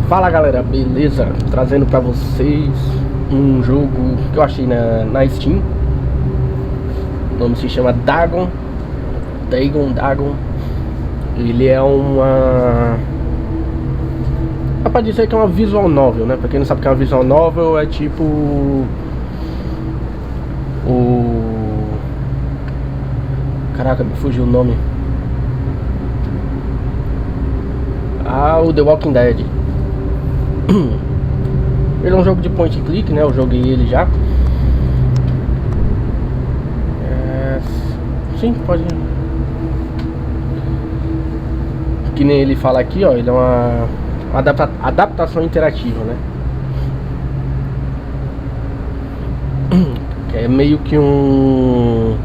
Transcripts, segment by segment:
Fala galera, beleza? Trazendo pra vocês um jogo que eu achei na Steam. O nome se chama Dagon. Ele é uma... dá pra dizer que é uma visual novel, né? Pra quem não sabe o que é uma visual novel, é tipo... Caraca, me fugiu o nome. O The Walking Dead. Ele é um jogo de point and click, né? Eu joguei ele já. Sim, pode. Que nem ele fala aqui, ó. Ele é uma adaptação interativa, né? Que é meio que um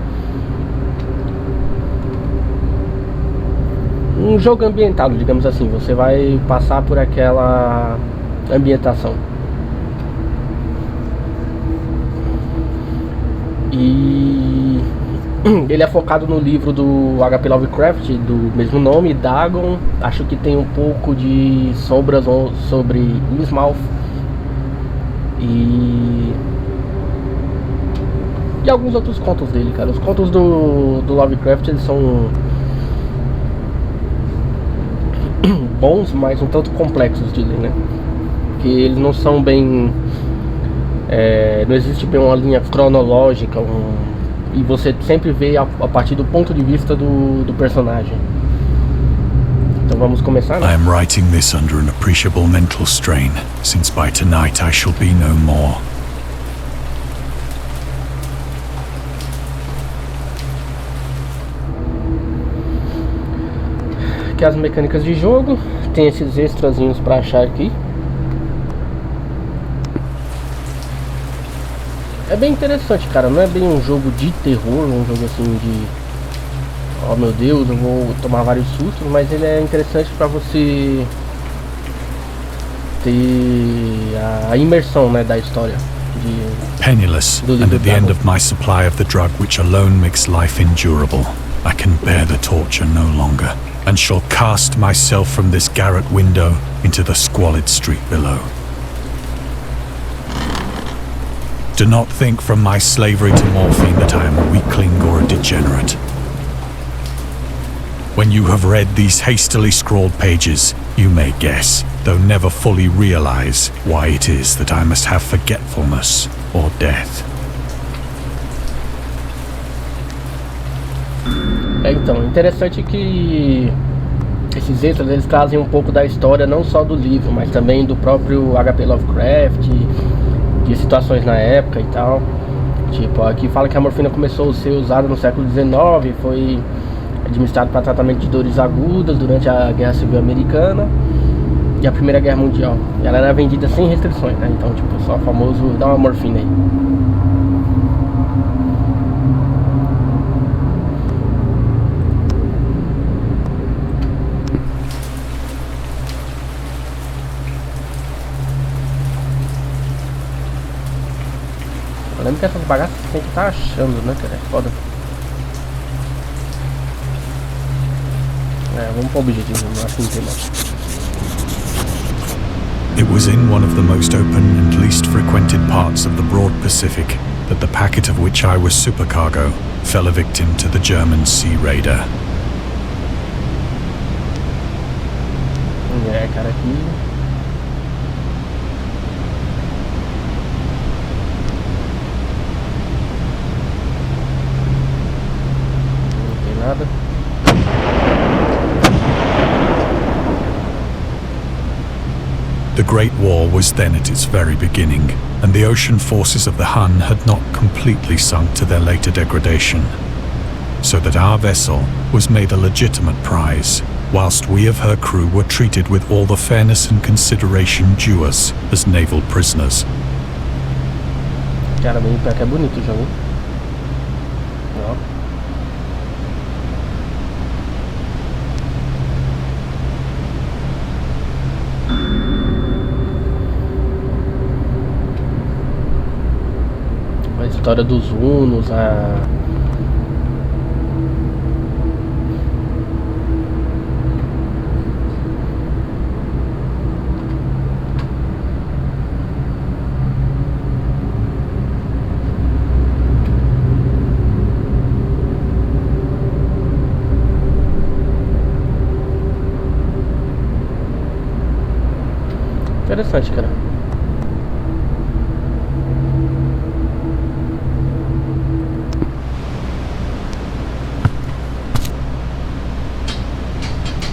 jogo ambientado, digamos assim. Você vai passar por aquela ambientação. E ele é focado no livro do HP Lovecraft, do mesmo nome, Dagon. Acho que tem um pouco de sombras sobre Innsmouth e alguns outros contos dele, cara. Os contos do Lovecraft, eles são bons, mas um tanto complexos de ler, né? Porque eles não são bem... não existe bem uma linha cronológica, e você sempre vê a partir do ponto de vista do personagem. Então vamos começar, né? I am writing this under an appreciable mental strain, since by tonight I shall be no more. Aqui as mecânicas de jogo, tem esses extrazinhos pra achar aqui. É bem interessante, cara. Não é bem um jogo de terror, um jogo assim de... oh meu Deus, eu vou tomar vários sustos. Mas ele é interessante pra você ter a imersão, né, da história. Penniless, and at the end of my supply of the drug which alone makes life endurable, I can bear the torture no longer, and shall cast myself from this garret window into the squalid street below. Do not think from my slavery to morphine that I am a weakling or a degenerate. When you have read these hastily scrawled pages, you may guess, though never fully realize, why it is that I must have forgetfulness or death. Então, interessante que esses extras, eles trazem um pouco da história, não só do livro, mas também do próprio HP Lovecraft, de situações na época e tal. Tipo, aqui fala que a morfina começou a ser usada no século XIX, foi administrado para tratamento de dores agudas durante a Guerra Civil Americana e a Primeira Guerra Mundial. E ela era vendida sem restrições, né? Então, tipo, só o famoso dá uma morfina aí. Eu lembro que essas bagaças você tem que estar achando, né, cara? É foda. Vamos pro objetivo, não acho que não tem mais. It was in one of the most open and least frequented parts of the broad Pacific that the packet of which I was supercargo fell a victim to the German sea raider. Cara, aqui... não tem nada. The Great War was then at its very beginning, and the ocean forces of the Hun had not completely sunk to their later degradation, so that our vessel was made a legitimate prize, whilst we of her crew were treated with all the fairness and consideration due us as naval prisoners. Cara, bem pior que é bonito o jogo. Ó. A história dos Hunos, Interessante, cara.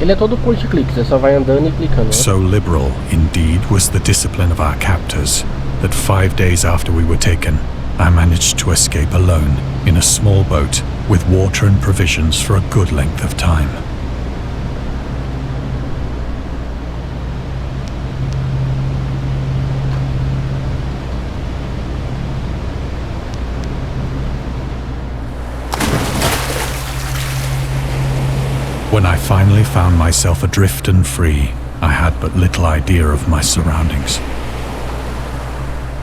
Ele é todo point-click, você só vai andando e clicando, né? So liberal, indeed, was the discipline of our captors, that 5 days after we were taken, I managed to escape alone, in a small boat, with water and provisions for a good length of time. When I finally found myself adrift and free, I had but little idea of my surroundings.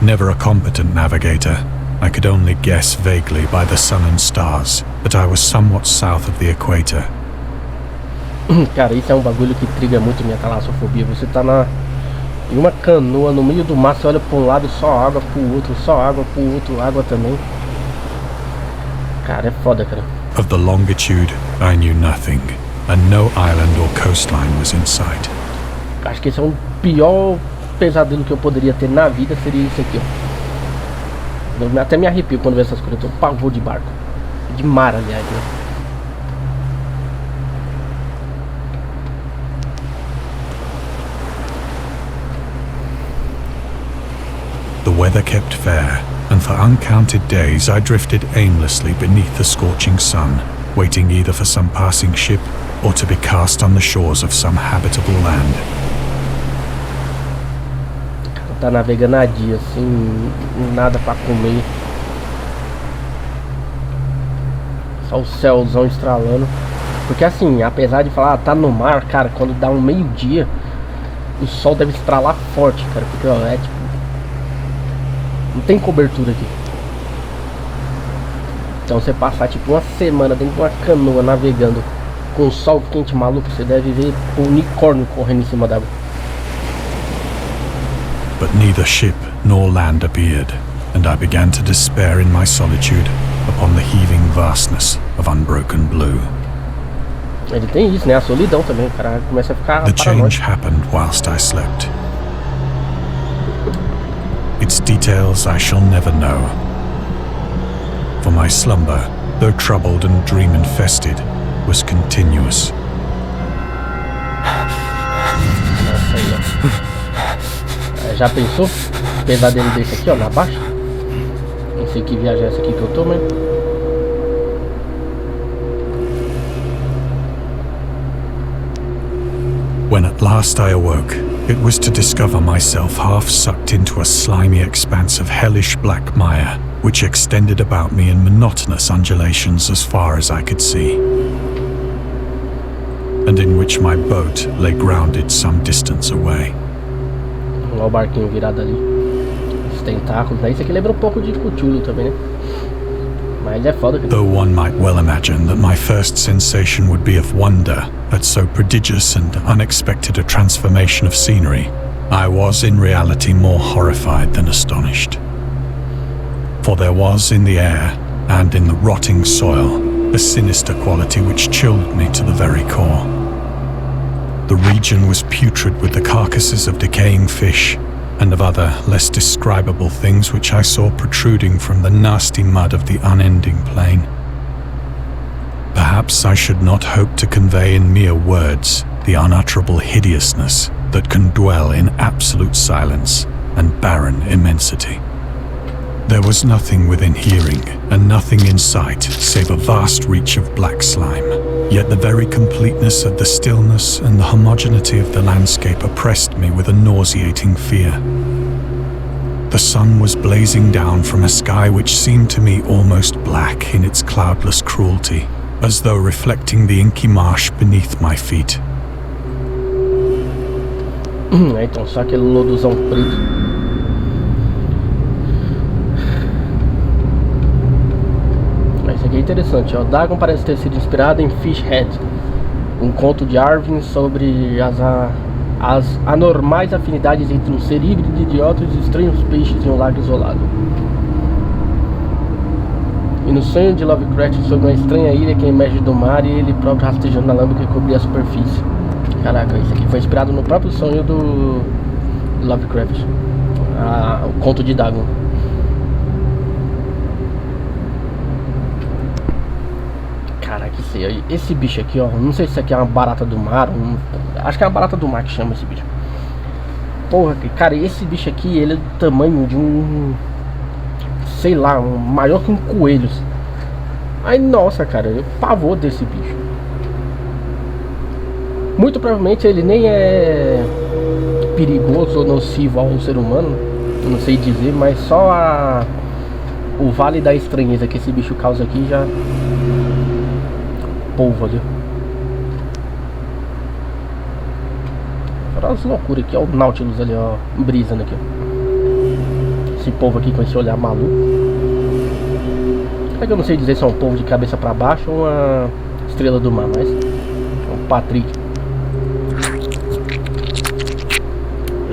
Never a competent navigator, I could only guess vaguely by the sun and stars that I was somewhat south of the equator. Cara, isso é um bagulho que intriga muito minha talassofobia. Você tá em uma canoa no meio do mar, você olha pra um lado, só água, pro outro, só água, pro outro, água também. Cara, é foda, cara. Of the longitude, I knew nothing, and no island or coastline was in sight. Acho que esse é o pior pesadelo que eu poderia ter na vida, seria isso aqui, ó. Eu até me arrepio quando vejo essas coisas, eu tenho pavor de barco. De mar, aliás, né? The weather kept fair, and for uncounted days I drifted aimlessly beneath the scorching sun, waiting either for some passing ship or to be cast on the shores of some habitable land. Tá navegando a dia, assim, nada pra comer. Só o céuzão estralando. Porque assim, apesar de falar, tá no mar, cara, quando dá um meio-dia, o sol deve estralar forte, cara. Porque, ó, é tipo... não tem cobertura aqui. Então você passar tipo uma semana dentro de uma canoa navegando com o sol quente maluco, você deve ver um unicórnio correndo em cima d'água. But neither ship nor land appeared, and I began to despair in my solitude upon the heaving vastness of unbroken blue. Ele tem isso, né? A solidão também, o cara começa a ficar The change paranoico. happened whilst I slept. Its details I shall never know. For my slumber, though troubled and dream-infested, was continuous. Nossa, aí, ó. Já pensou? Pesadelo desse aqui, ó, na baixa? Não sei que viagem é essa aqui que eu tô, mas... When at last I awoke, it was to discover myself half sucked into a slimy expanse of hellish black mire, which extended about me in monotonous undulations as far as I could see, and in which my boat lay grounded some distance away. Olha o barquinho virado ali. Os tentáculos, né? Isso aqui lembra um pouco de Cthulhu também, né? Mas ele é foda, cara. Though one might well imagine that my first sensation would be of wonder at so prodigious and unexpected a transformation of scenery, I was in reality more horrified than astonished. For there was in the air, and in the rotting soil, a sinister quality which chilled me to the very core. The region was putrid with the carcasses of decaying fish, and of other, less describable things which I saw protruding from the nasty mud of the unending plain. Perhaps I should not hope to convey in mere words the unutterable hideousness that can dwell in absolute silence and barren immensity. There was nothing within hearing, and nothing in sight, save a vast reach of black slime. Yet the very completeness of the stillness and the homogeneity of the landscape oppressed me with a nauseating fear. The sun was blazing down from a sky which seemed to me almost black in its cloudless cruelty, as though reflecting the inky marsh beneath my feet. Então, só aquele lodozão preto. Esse aqui é interessante, ó. Dagon parece ter sido inspirado em Fishhead, um conto de Arvin sobre as anormais afinidades entre um ser híbrido de outros estranhos peixes em um lago isolado. E no sonho de Lovecraft sobre uma estranha ilha que emerge do mar e ele próprio rastejando na lama que cobria a superfície. Caraca, isso aqui foi inspirado no próprio sonho do Lovecraft. O Conto de Dagon. Caraca, esse bicho aqui, ó. Não sei se isso aqui é uma barata do mar. Acho que é uma barata do mar que chama esse bicho. Porra, cara, esse bicho aqui, ele é do tamanho de um... sei lá, maior que um coelho. Ai, nossa, cara, eu pavor desse bicho. Muito provavelmente ele nem é perigoso ou nocivo ao ser humano, não sei dizer, mas só o vale da estranheza que esse bicho causa aqui já... Polvo ali. Olha as loucuras aqui, ó, o Nautilus ali, ó, brisando aqui. Esse povo aqui com esse olhar maluco. É que eu não sei dizer se é um povo de cabeça pra baixo ou uma estrela do mar, mas é um Patrick.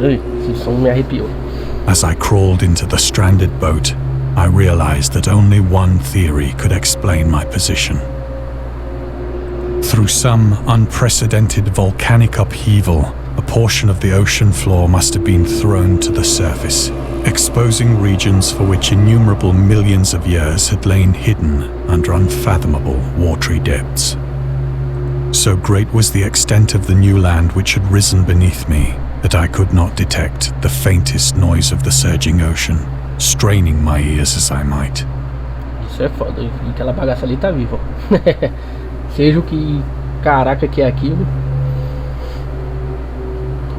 Ei, esse som me arrepiou. As I crawled into the stranded boat, I realized that only one theory could explain my position. Through some unprecedented volcanic upheaval, a portion of the ocean floor must have been thrown to the surface, exposing regions for which innumerable millions of years had lain hidden under unfathomable watery depths. So great was the extent of the new land which had risen beneath me that I could not detect the faintest noise of the surging ocean, straining my ears as I might. Isso é foda, aquela bagaça ali tá viva. Seja o que caraca que é aquilo.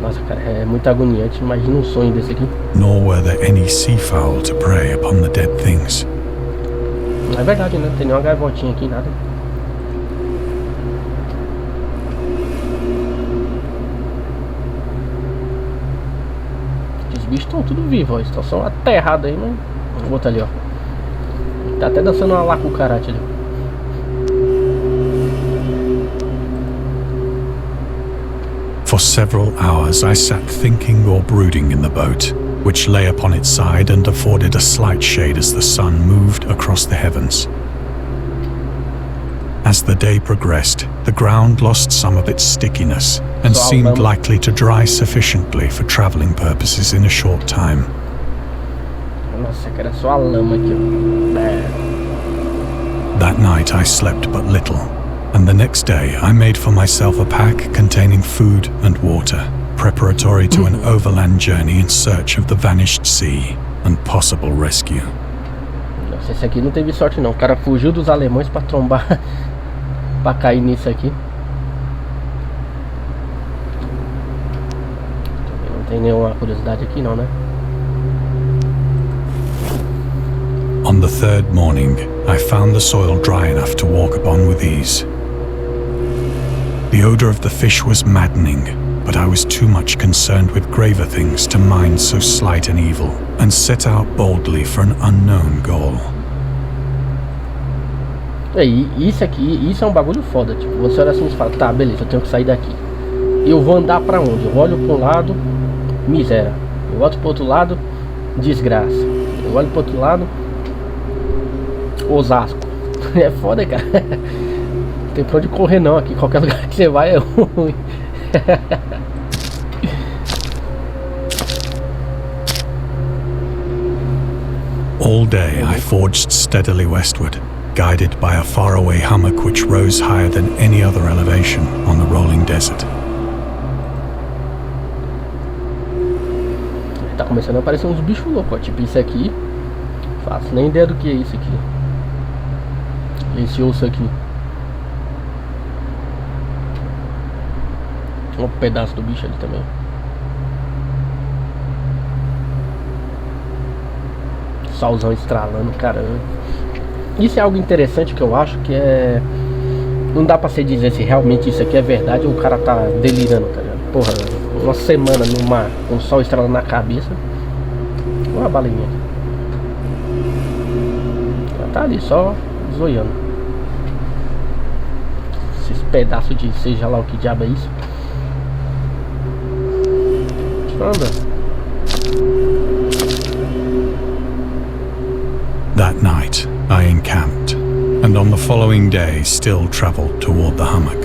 Nossa, cara, é muito agoniante. Imagina um sonho desse aqui. Nor were there any seafowl to prey upon the dead things. É verdade, né? Não tem nenhuma gaivotinha aqui, nada. Os bichos estão tudo vivos, ó. Estão só aterrados aí, mas... O outro ali, ó. Tá até dançando uma lacucarate ali. For several hours I sat thinking or brooding in the boat, which lay upon its side and afforded a slight shade as the sun moved across the heavens. As the day progressed, the ground lost some of its stickiness and seemed likely to dry sufficiently for traveling purposes in a short time. Nossa, cara, só a lama aqui, ó. That night I slept but little, and the next day I made for myself a pack containing food and water, preparatory to an overland journey in search of the vanished sea and possible rescue. Nossa, esse aqui não teve sorte não. O cara fugiu dos alemães pra trombar, pra cair nisso aqui. Não tem nenhuma curiosidade aqui não, né? On the third morning, I found the soil dry enough to walk upon with ease. The odor of the fish was maddening, but I was too much concerned with graver things to mind so slight an evil, and set out boldly for an unknown goal. Isso é um bagulho foda, tipo, você olha assim e fala, tá, beleza, eu tenho que sair daqui. Eu vou andar pra onde? Eu olho pra um lado, miséria. Eu olho pro outro lado, desgraça. Eu olho pro outro lado, Osasco. É foda, cara. Não tem pra onde correr não aqui. Qualquer lugar que você vai é ruim. All day I forged steadily westward, guided by a faraway hummock which rose higher than any other elevation on the rolling desert. Tá começando a aparecer uns bichos loucos, ó. Tipo isso aqui. Faço nem ideia do que é isso aqui. Esse osso aqui. Um pedaço do bicho ali também. Solzão estralando, caramba. Isso é algo interessante que eu acho que é... Não dá pra se dizer se realmente isso aqui é verdade ou o cara tá delirando, tá ligado? Porra, uma semana no mar com o sol estralando na cabeça. Olha a baleinha. Ela tá ali só zoiando. Esses pedaços de seja lá o que diabo é isso. Anda. That night I encamped, and on the following day still travelled toward the hummock,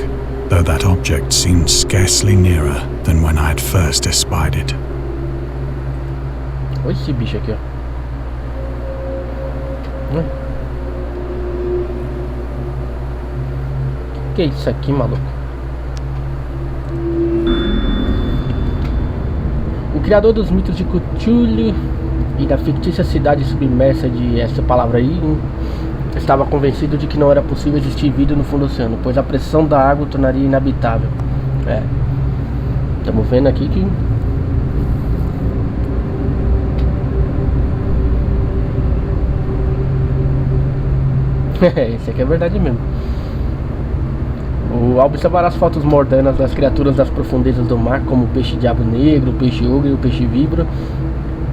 though that object seemed scarcely nearer than when I had first espied it. Olha esse bicho aqui, ó. Que é isso aqui, maluco? O criador dos mitos de Cthulhu e da fictícia cidade submersa de essa palavra aí estava convencido de que não era possível existir vida no fundo do oceano, pois a pressão da água o tornaria inabitável. Estamos vendo aqui que esse aqui é verdade mesmo. Ao observar as fotos modernas das criaturas das profundezas do mar, como o peixe-diabo negro, o peixe-ogre e o peixe-vibra,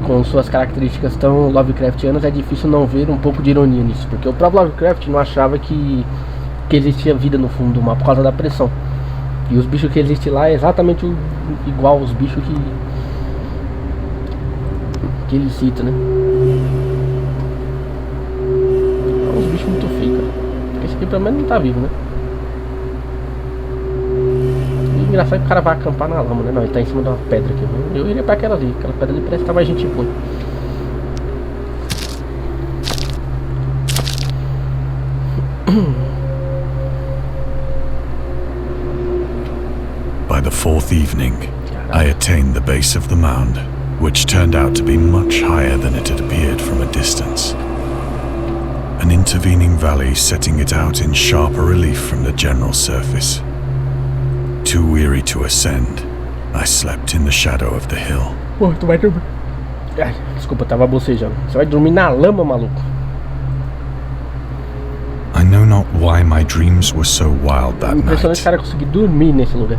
com suas características tão Lovecraftianas, é difícil não ver um pouco de ironia nisso, porque o próprio Lovecraft não achava que existia vida no fundo do mar por causa da pressão. E os bichos que existem lá é exatamente igual aos bichos que ele cita, né? É uns bichos muito feios, cara. Esse aqui pelo menos não tá vivo, né? Engraçado que o cara vai acampar na lama, né? Não, ele tá em cima de uma pedra aqui. Eu iria pra aquela ali. Aquela pedra ali parece que tá mais gente boa. By the fourth evening, I attained the base of the mound, which turned out to be much higher than it had appeared from a distance. An intervening valley setting it out in sharper relief from the general surface. Too weary to ascend, I slept in the shadow of the hill. Pô, tu vai dormir. Ai, desculpa, eu tava bocejando. Você vai dormir na lama, maluco. I know not why my dreams were so wild that Impressionante night. o cara conseguir dormir nesse lugar.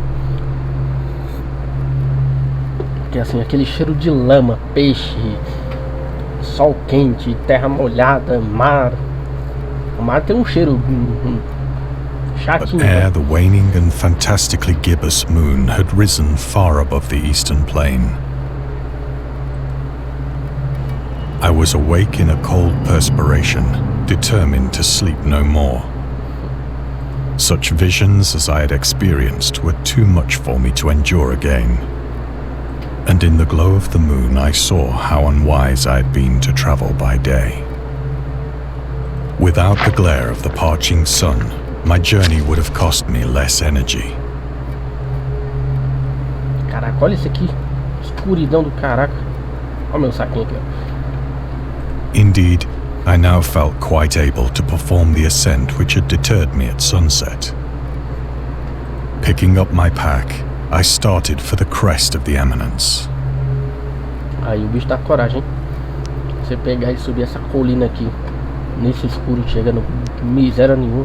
Porque assim, aquele cheiro de lama, peixe, sol quente, terra molhada, mar. O mar tem um cheiro But chatinho. ere the waning and fantastically gibbous moon had risen far above the eastern plain, I was awake in a cold perspiration, determined to sleep no more. Such visions as I had experienced were too much for me to endure again. And in the glow of the moon I saw how unwise I had been to travel by day. Without the glare of the parching sun, my journey would have cost me less energy. Caraca, olha isso aqui. Escuridão do caraca. Olha o meu saquinho aqui, ó. Indeed, I now felt quite able to perform the ascent which had deterred me at sunset. Picking up my pack, I started for the crest of the eminence. Aí o bicho dá coragem, hein? Você pegar e subir essa colina aqui nesse escuro, chega no miséria nenhuma.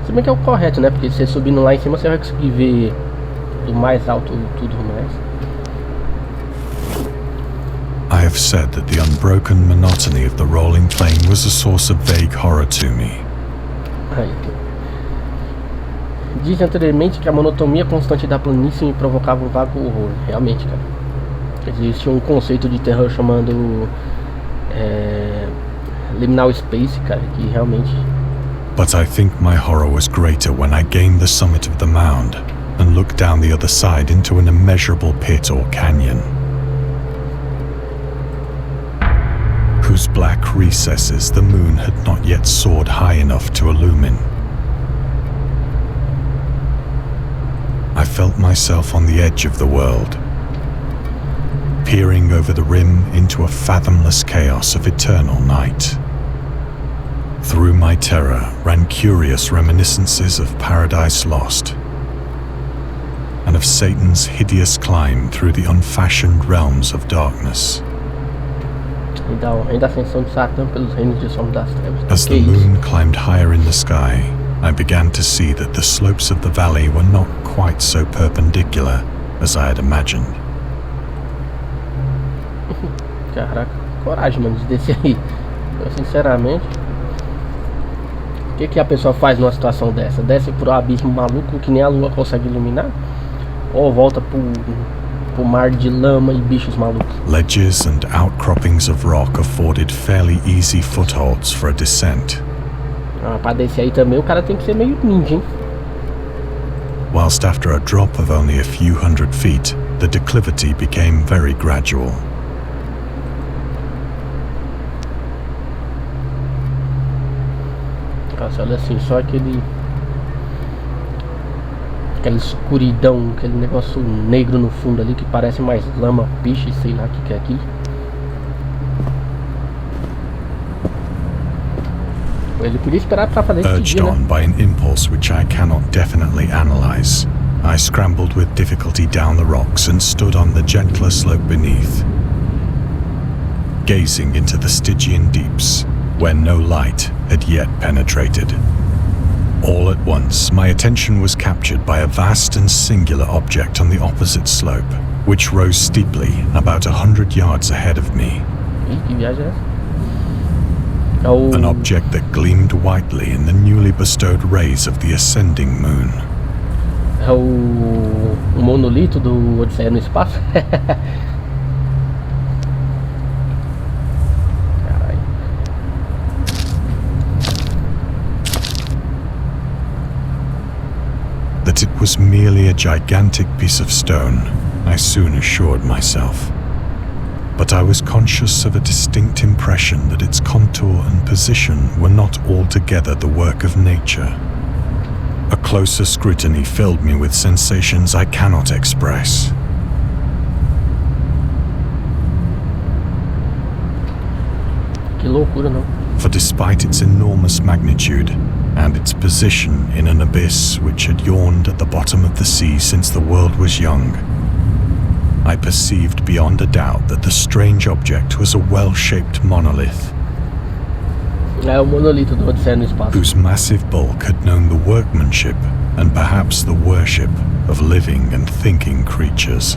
Se bem que é o correto, né? Porque você subindo lá em cima você vai conseguir ver do mais alto tudo mais. I have said that the unbroken monotony of the rolling plain was a source of vague horror to me. Aí. Disse anteriormente que a monotonia constante da planície me provocava um vago horror. Realmente, cara. Existe um conceito de terror chamado liminal space, cara, que realmente... But I think my horror was greater when I gained the summit of the mound and looked down the other side into an immeasurable pit or canyon, whose black recesses the moon had not yet soared high enough to illumine. I felt myself on the edge of the world, peering over the rim into a fathomless chaos of eternal night. Through my terror ran curious reminiscences of Paradise Lost, and of Satan's hideous climb through the unfashioned realms of darkness. Ainda a ascensão de Satã pelos reinos de sombra das trevas. As the moon climbed higher in the sky, I began to see that the slopes of the valley were not quite so perpendicular as I had imagined. Caraca, coragem, mano, de descer aí. Eu, sinceramente... O que a pessoa faz numa situação dessa? Desce pro abismo maluco que nem a lua consegue iluminar? Ou volta pro mar de lama e bichos malucos? Ledges and outcroppings of rock afforded fairly easy footholds for a descent. Pra descer aí também o cara tem que ser meio ninja, hein? Whilst after a drop of only a few hundred feet, the declivity became very gradual. Você olha assim, só aquela escuridão, aquele negócio negro no fundo ali que parece mais lama, peixe, sei lá o que é aquilo. Ele podia esperar para fazer esse Urged dia, on né? by an impulse which I cannot definitely analyze, I scrambled with difficulty down the rocks and stood on the gentler slope beneath, gazing into the Stygian deeps, where no light had yet penetrated. All at once, my attention was captured by a vast and singular object on the opposite slope, which rose steeply about 100 yards ahead of me. Que viagem é essa? An object that gleamed whitely in the newly bestowed rays of the ascending moon. É o monolito do Odisseia no Espaço? Caralho. That it was merely a gigantic piece of stone, I soon assured myself. But I was conscious of a distinct impression that its contour and position were not altogether the work of nature. A closer scrutiny filled me with sensations I cannot express. Que loucura, não? For despite its enormous magnitude and its position in an abyss which had yawned at the bottom of the sea since the world was young, I perceived beyond a doubt that the strange object was a well-shaped monolith. É o monolito do Odisseia no Espaço. Whose massive bulk had known the workmanship and perhaps the worship of living and thinking creatures.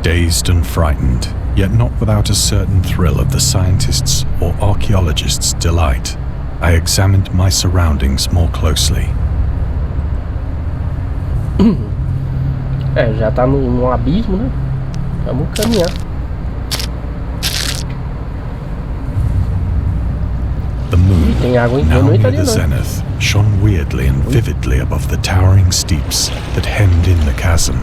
Dazed and frightened, yet not without a certain thrill of the scientist's or archaeologist's delight, I examined my surroundings more closely. É, já tá num abismo, né? Vamos caminhar. The moon, Tem água, now eu não near entraria the não. zenith, shone weirdly and vividly above the towering steeps that hemmed in the chasm,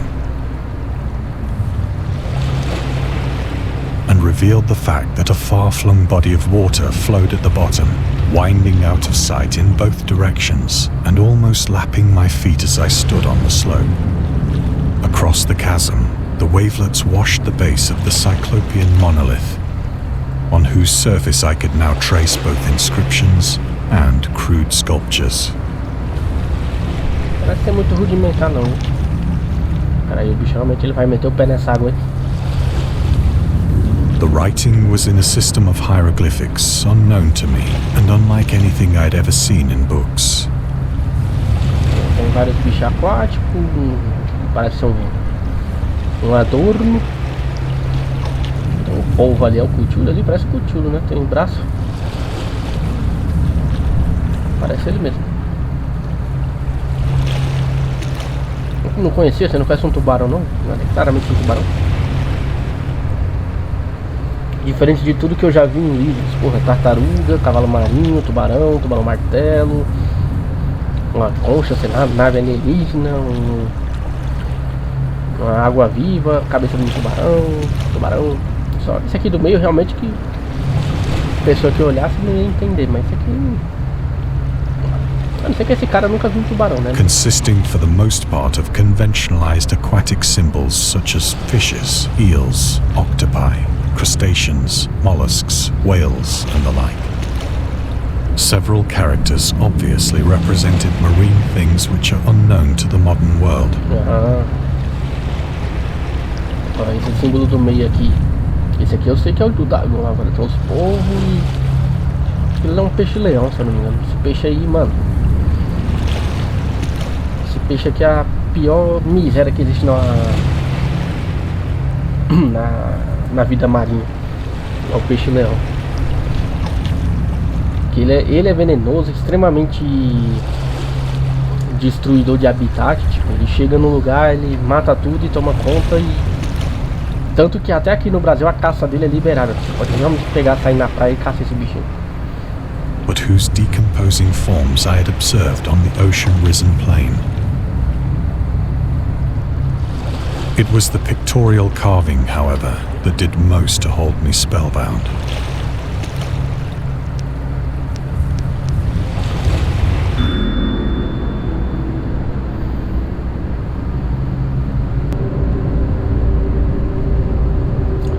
and revealed the fact that a far-flung body of water flowed at the bottom, winding out of sight in both directions and almost lapping my feet as I stood on the slope. Across the chasm, the wavelets washed the base of the cyclopean monolith, on whose surface I could now trace both inscriptions and crude sculptures. Parece ser muito rudimentar não. Cara, aí o bicho realmente ele vai meter o pé nessa água aí. The writing was in a system of hieroglyphics unknown to me and unlike anything I'd ever seen in books. Tem vários bichos aquáticos, parece um adorno. Tem um polvo ali, é o cutulo ali, parece cutulo, né? Tem um braço. Parece ele mesmo. Eu não conhecia, você não conhece um tubarão não? Não é claramente um tubarão. Diferente de tudo que eu já vi em livros, porra, tartaruga, cavalo marinho, tubarão, tubarão martelo, uma concha, sei lá, nave alienígena, uma água viva, cabeça de um tubarão. Só esse aqui do meio realmente que a pessoa que olhasse não ia entender, mas esse aqui, a não ser que esse cara nunca viu um tubarão, né? Consisting for the most part of conventionalized aquatic symbols such as fishes, eels, octopi, crustaceans, mollusks, whales, and the like. Several characters obviously represented marine things which are unknown to the modern world. Ó, esse símbolo do meio aqui. Esse aqui eu sei que é o do Dagon. Agora tem os povos e... ele é um peixe-leão, se eu não me engano. Esse peixe aí, mano. Esse peixe aqui é a pior miséria que existe na vida marinha. É o peixe-leão. Ele é venenoso, extremamente destruidor de habitat. Tipo, ele chega no lugar, ele mata tudo e toma conta. E tanto que até aqui no Brasil a caça dele é liberada. Você pode realmente pegar, sair na praia e caçar esse bichinho. But whose decomposing forms I had observed on the ocean-risen plain. It was the pictorial carving, however, that did most to hold me spellbound.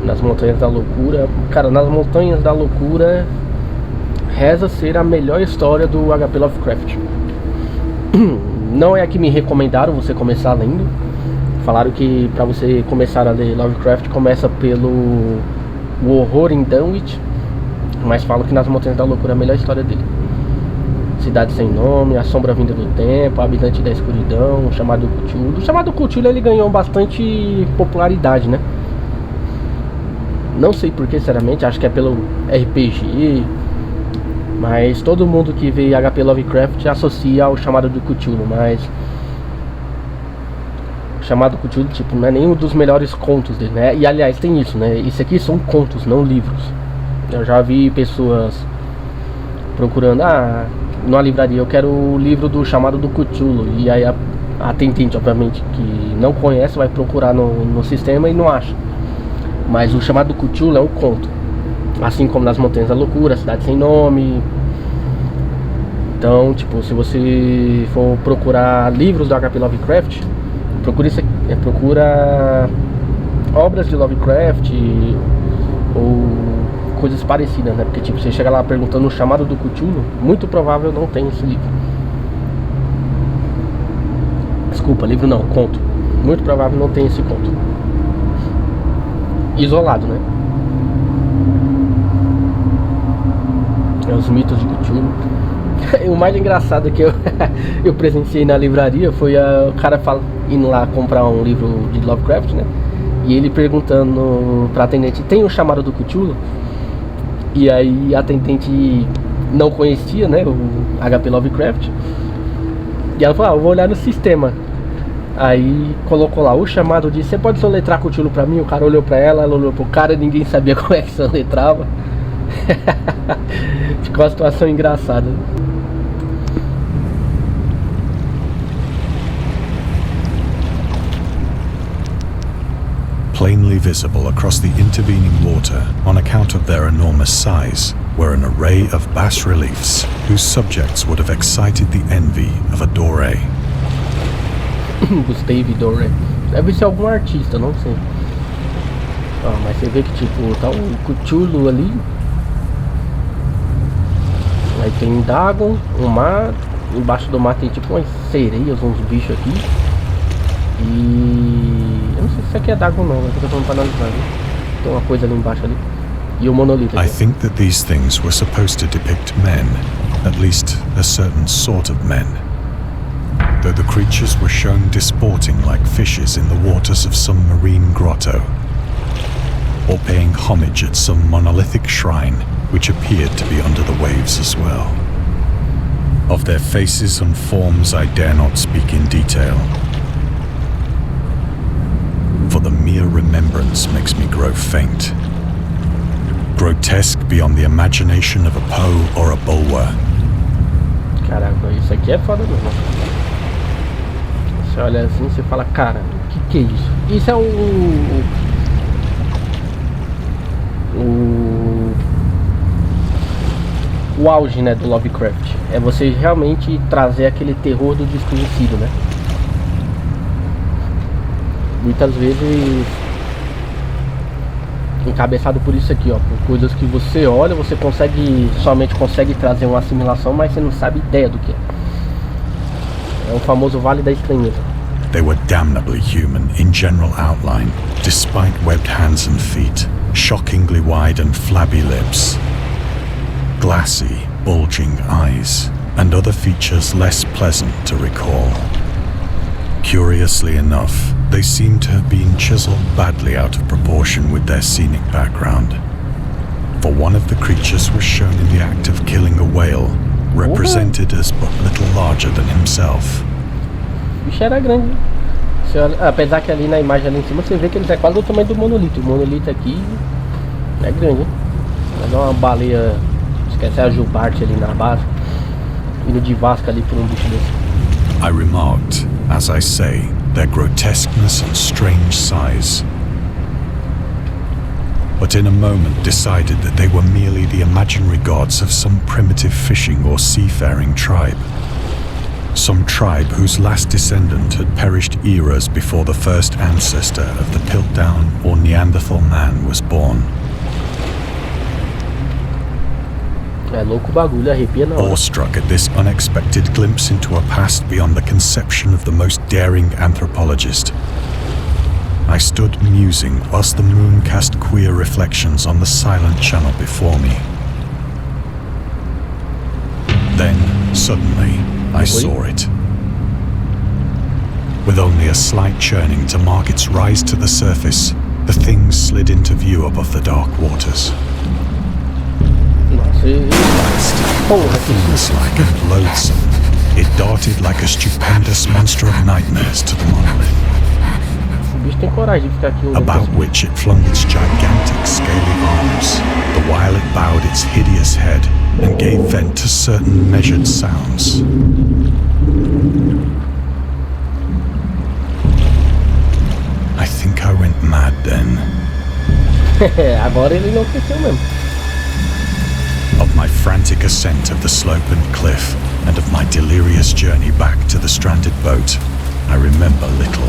nas Montanhas da Loucura. Cara, nas Montanhas da Loucura reza ser a melhor história do HP Lovecraft. Não é a que me recomendaram você começar lendo. Falaram que pra você começar a ler Lovecraft começa pelo O Horror em Dunwich, mas falam que nas Montanhas da Loucura é a melhor história dele. Cidade Sem Nome, A Sombra Vinda do Tempo, Habitante da Escuridão, O Chamado Cthulhu. O Chamado Cthulhu ele ganhou bastante popularidade, né? Não sei porquê, sinceramente, acho que é pelo RPG, mas todo mundo que vê HP Lovecraft associa ao Chamado do Cthulhu, mas o Chamado Cthulhu, tipo, não é nenhum dos melhores contos dele, né? E aliás, tem isso, né? Isso aqui são contos, não livros. Eu já vi pessoas procurando, numa livraria, eu quero o livro do Chamado do Cthulhu. E aí a atendente, obviamente, que não conhece, vai procurar no sistema e não acha. Mas o Chamado do Cthulhu é um conto, assim como nas Montanhas da Loucura, Cidade Sem Nome. Então, tipo, se você for procurar livros do HP Lovecraft, procura obras de Lovecraft ou coisas parecidas, né? Porque tipo, você chega lá perguntando o Chamado do Cthulhu, muito provável não tem esse livro. Desculpa, livro não, conto. Muito provável não tem esse conto. Isolado, né? É os mitos de Cthulhu. O mais engraçado que eu presenciei na livraria foi o cara indo lá comprar um livro de Lovecraft, né? E ele perguntando pra atendente, tem o Chamado do Cthulhu? E aí a atendente não conhecia, né, o HP Lovecraft. E ela falou, eu vou olhar no sistema. Aí colocou lá, o chamado disse, você pode soletrar Cthulhu pra mim? O cara olhou pra ela olhou pro cara, ninguém sabia como é que soletrava. Ficou uma situação engraçada. Plainly visible across the intervening water on account of their enormous size were an array of bas-reliefs whose subjects would have excited the envy of a Doré. Gustave Doré. Deve ser algum artista, não sei. Mas você vê que tipo, tá o Cthulhu ali. Aí tem Dagon, um mar. Embaixo do mar tem tipo umas sereias, uns bichos aqui. E eu não sei se isso aqui é Dagon não, mas eu tô falando pra analisar, né? Tem uma coisa ali embaixo ali. E o monolito aqui. I think that these things were supposed to depict men, at least a certain sort of men. Though the creatures were shown disporting like fishes in the waters of some marine grotto, or paying homage at some monolithic shrine which appeared to be under the waves as well. Of their faces and forms I dare not speak in detail, for the mere remembrance makes me grow faint. Grotesque beyond the imagination of a Poe or a Bulwer. Caraca, isso aqui é foda mesmo. Você olha assim, você fala, cara, o que é isso? Isso é o auge, né, do Lovecraft. É você realmente trazer aquele terror do desconhecido, né? Muitas vezes encabeçado por isso aqui, ó, por coisas que você olha, você somente consegue trazer uma assimilação, mas você não sabe ideia do que é. É o famoso Vale da Estranheza. They were damnably human in general outline, despite webbed hands and feet, shockingly wide and flabby lips, glassy, bulging eyes, and other features less pleasant to recall. Curiously enough, they seem to have been chiseled badly out of proportion with their scenic background. For one of the creatures was shown in the act of killing a whale, represented as but little larger than himself. O bicho era grande. Você olha, apesar que ali na imagem ali em cima você vê que ele é quase do tamanho do monolito. O monolito aqui é grande, hein? Mas é uma baleia, esquece a jubarte ali na base, indo de vasca ali por um bicho desse. I remarked, as I say, their grotesqueness and strange size, but in a moment decided that they were merely the imaginary gods of some primitive fishing or seafaring tribe. some tribe whose last descendant had perished eras before the first ancestor of the Piltdown or Neanderthal man was born. É louco o bagulho, arrepia na hora. Awestruck at this unexpected glimpse into a past beyond the conception of the most daring anthropologist, I stood musing whilst the moon cast queer reflections on the silent channel before me. Then, suddenly, I saw it. With only a slight churning to mark its rise to the surface, the thing slid into view above the dark waters. Fiend-like and loathsome, it darted like a stupendous monster of nightmares to the monolith, O bicho tem coragem de ficar aqui olhando. about which it flung its gigantic scaly arms, the while it bowed its hideous head and gave vent to certain measured sounds. I think I went mad then. Agora ele enlouqueceu mesmo. Of my frantic ascent of the slope and cliff, and of my delirious journey back to the stranded boat, I remember little.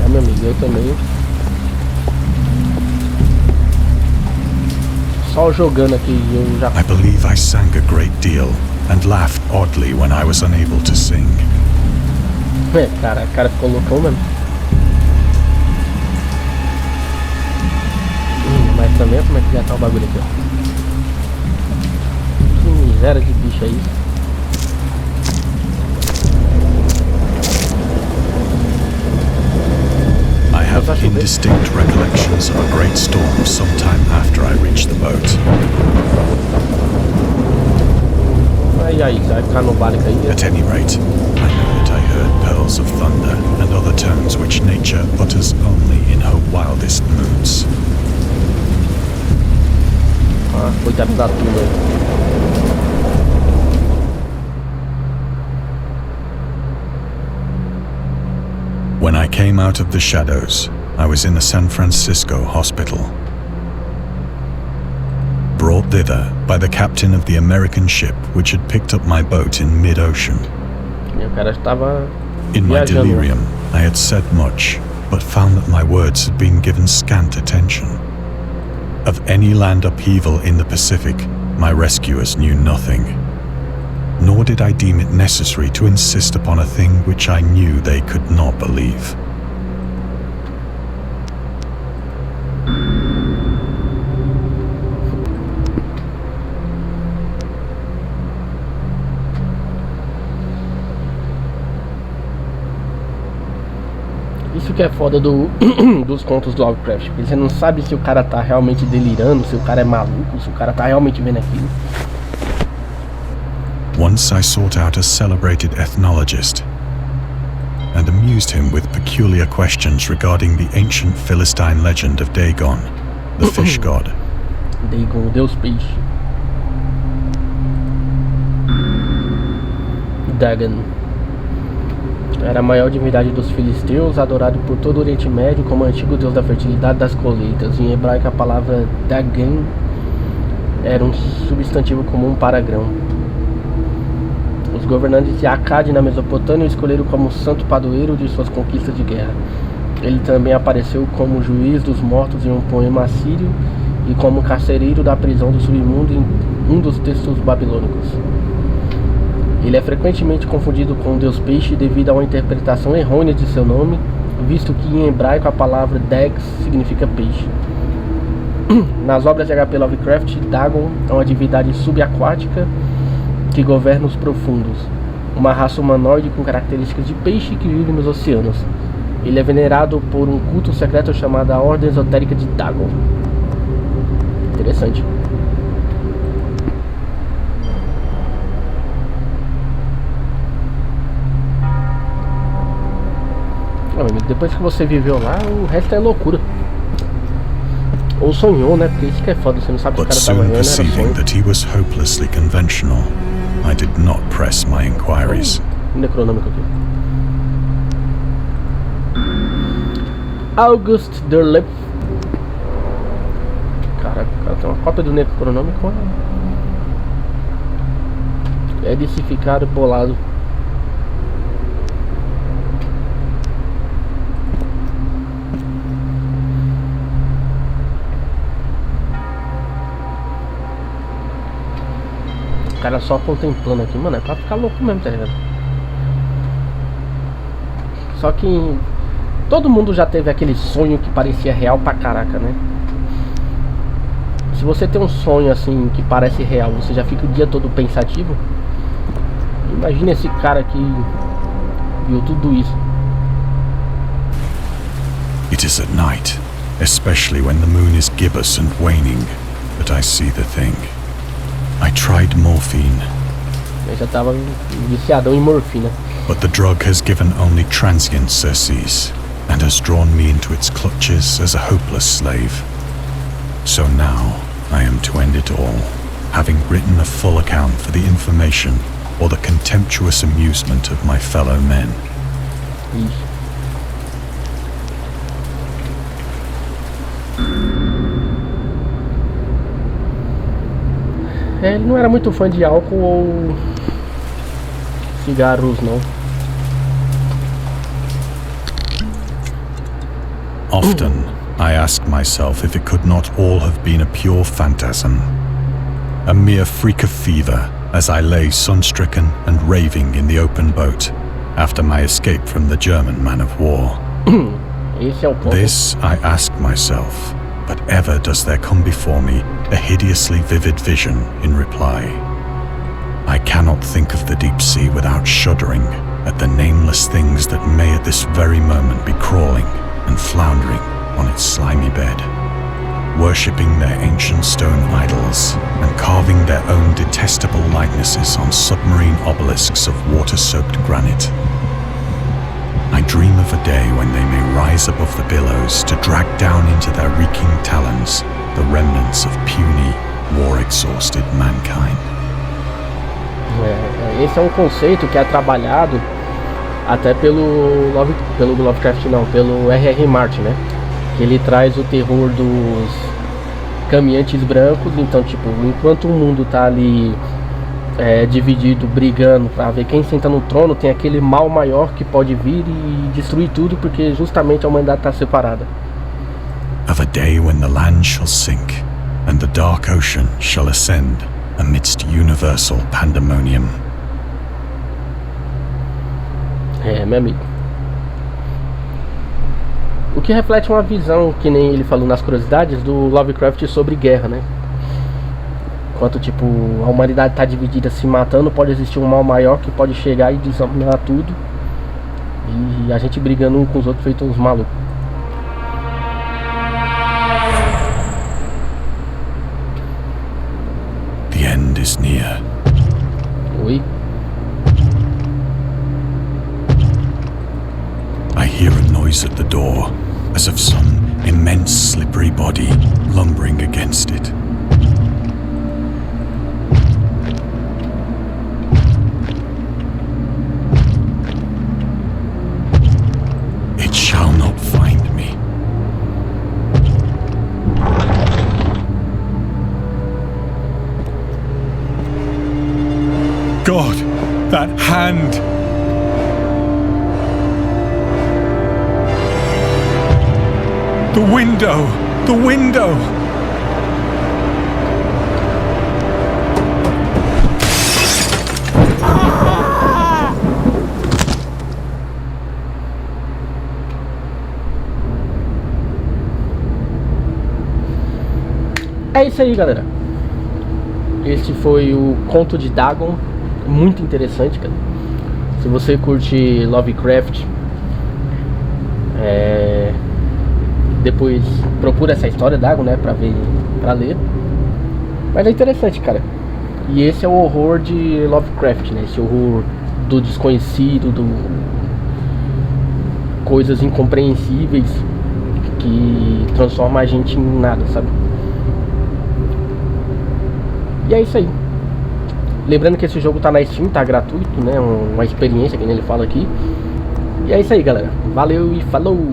Meu amigo, eu também. Só jogando aqui, eu já... I believe I sang a great deal, and laughed oddly when I was unable to sing. Cara, o cara ficou loucão mesmo. Mas também, como é que já tá o bagulho aqui, ó. Que miséria de bicho é isso. I have indistinct recollections of a great storm sometime after I reached the boat. Aí, vai ficar no barco aí. At any rate, I know that I heard pearls of thunder and other tones which nature utters only in her wildest moods. Coitado da turma aí. When I came out of the shadows, I was in a San Francisco hospital. Brought thither by the captain of the American ship which had picked up my boat in mid-ocean. E o cara estava In my viajando. delirium, I had said much, but found that my words had been given scant attention. Of any land upheaval in the Pacific, my rescuers knew nothing. Nor did I deem it necessary to insist upon a thing which I knew they could not believe. Isso que é foda dos contos do Lovecraft, porque você não sabe se o cara tá realmente delirando, se o cara é maluco, se o cara tá realmente vendo aquilo. Once I sought out a celebrated ethnologist and amused him with peculiar questions regarding the ancient Philistine legend of Dagon, the fish god. Dagon, Deus Peixe. Dagon era a maior divindade dos filisteus, adorado por todo o Oriente Médio como antigo deus da fertilidade das colheitas. Em hebraico, a palavra Dagon era um substantivo comum para grão. Os governantes de Akkad na Mesopotâmia o escolheram como santo padroeiro de suas conquistas de guerra. Ele também apareceu como juiz dos mortos em um poema assírio e como carcereiro da prisão do submundo em um dos textos babilônicos. Ele é frequentemente confundido com o deus peixe devido a uma interpretação errônea de seu nome, visto que em hebraico a palavra Dag significa peixe. Nas obras de H.P. Lovecraft, Dagon é uma divindade subaquática que governa os profundos, uma raça humanoide com características de peixe que vive nos oceanos. Ele é venerado por um culto secreto chamado a Ordem Esotérica de Dagon. Interessante. Depois que você viveu lá, o resto é loucura. Ou sonhou, né? Porque isso que é foda, você não sabe se o But cara tava soon vendo, era perceiving sonho. that he was hopelessly conventional, I did not press my inquiries. Necronômico aqui. August Derleth. Cara, tem uma cópia do Necronômico. É de se ficar bolado. O cara só contemplando aqui, mano, é pra ficar louco mesmo, tá ligado? Só que todo mundo já teve aquele sonho que parecia real pra caraca, né? Se você tem um sonho assim que parece real, você já fica o dia todo pensativo. Imagina esse cara que viu tudo isso. It is at night, especially when the moon is gibbous and waning, that I see the thing. I tried morphine. Eu já tava viciadão em morfina. But the drug has given only transient surcease, and has drawn me into its clutches as a hopeless slave. So now, I am to end it all, having written a full account for the information or the contemptuous amusement of my fellow men. Ixi. Ele não era muito fã de álcool ou cigarros, não. Often, I ask myself if it could not all have been a pure phantasm, a mere freak of fever as I lay sun-stricken and raving in the open boat after my escape from the German man-of-war. Esse é o ponto. This I ask myself, but ever does there come before me a hideously vivid vision in reply. I cannot think of the deep sea without shuddering at the nameless things that may at this very moment be crawling and floundering on its slimy bed, worshipping their ancient stone idols and carving their own detestable likenesses on submarine obelisks of water-soaked granite. I dream of a day when they may rise above the billows to drag down into their reeking talons the remnants of puny, war-exhausted mankind. Esse é um conceito que é trabalhado até pelo Lovecraft, não, pelo R.R. Martin, né? Que ele traz o terror dos caminhantes brancos. Então, tipo, enquanto o mundo tá ali dividido, brigando pra ver quem senta no trono, tem aquele mal maior que pode vir e destruir tudo, porque justamente a humanidade tá separada. Of a day when the land shall sink and the dark ocean shall ascend amidst universal pandemonium. Meu amigo. O que reflete uma visão, que nem ele falou nas curiosidades, do Lovecraft sobre guerra, né? Enquanto, tipo, a humanidade tá dividida, se matando, pode existir um mal maior que pode chegar e desarmar tudo. E a gente brigando um com os outros feito uns malucos. The end is near. Oi? I hear a noise at the door, as of some immense slippery body lumbering against it. It shall not find me. God, that hand! The window! The window! É isso aí, galera. Esse foi o Conto de Dagon. Muito interessante, cara. Se você curte Lovecraft, depois procura essa história Dagon, né, pra ver, pra ler. Mas é interessante, cara. E esse é o horror de Lovecraft, né? Esse horror do desconhecido, do coisas incompreensíveis que transforma a gente em nada, sabe? E é isso aí. Lembrando que esse jogo tá na Steam, tá gratuito, né? Uma experiência, que nem ele fala aqui. E é isso aí, galera. Valeu e falou!